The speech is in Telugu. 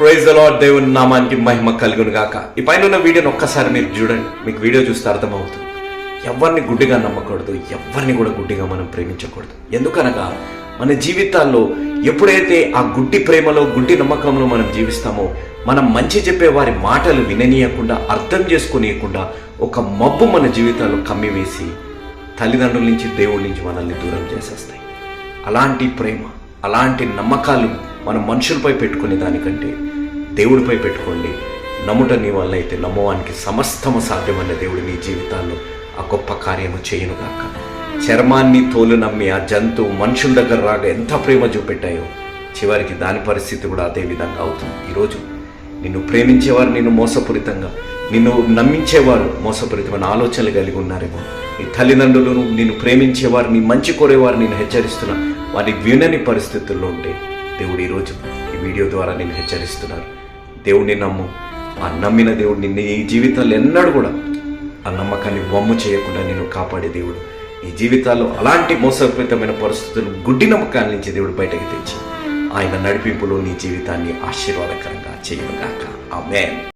Praise the lord. దేవుని నామానికి మహిమ కలుగును గాక. ఈ పైన ఉన్న వీడియోని ఒక్కసారి మీరు చూడండి, మీకు వీడియో చూస్తే అర్థమవుతుంది. ఎవరిని గుడ్డిగా నమ్మకూడదు, ఎవరిని కూడా గుడ్డిగా మనం ప్రేమించకూడదు. ఎందుకనగా మన జీవితాల్లో ఎప్పుడైతే ఆ గుడ్డి ప్రేమలో, గుడ్డి నమ్మకంలో మనం జీవిస్తామో, మనం మంచి చెప్పే వారి మాటలు విననీయకుండా, అర్థం చేసుకోనీయకుండా ఒక మబ్బు మన జీవితాల్లో కమ్మివేసి తల్లిదండ్రుల నుంచి, దేవుడి నుంచి మనల్ని దూరం చేసేస్తాయి. అలాంటి ప్రేమ, అలాంటి నమ్మకాలు మనం మనుషులపై పెట్టుకునే దానికంటే దేవుడిపై పెట్టుకోండి. నమ్ముట నీ వల్ల అయితే నమ్మవానికి సమస్తము సాధ్యమన్న దేవుడు నీ జీవితాల్లో ఆ గొప్ప కార్యము చేయునుగాక. చర్మాన్ని తోలు నమ్మి ఆ జంతువు మనుషుల దగ్గర రాగా ఎంత ప్రేమ చూపెట్టాయో, చివరికి దాని పరిస్థితి కూడా అదే విధంగా అవుతుంది. ఈరోజు నిన్ను ప్రేమించేవారు నిన్ను మోసపూరితంగా, నిన్ను నమ్మించేవారు మోసపూరితమైన ఆలోచనలు కలిగి ఉన్నారేమో. నీ తల్లిదండ్రులను, నిన్ను ప్రేమించేవారు, నీ మంచి కోరేవారు నేను హెచ్చరిస్తున్నా, వారి వినని పరిస్థితుల్లో ఉంటే దేవుడు ఈరోజు ఈ వీడియో ద్వారా నేను హెచ్చరిస్తున్నారు. దేవుడిని నమ్ము. ఆ నమ్మిన దేవుడు నిన్ను ఈ జీవితాల్లో ఎన్నడూ కూడా ఆ నమ్మకాన్ని వమ్ము చేయకుండా నిన్ను కాపాడే దేవుడు. ఈ జీవితాల్లో అలాంటి మోసపూరితమైన పరిస్థితులు, గుడ్డి నమ్మకాల నుంచి దేవుడు బయటకు తెచ్చి ఆయన నడిపింపులో నీ జీవితాన్ని ఆశీర్వాదకరంగా చేయనుగాక. ఆమేన్.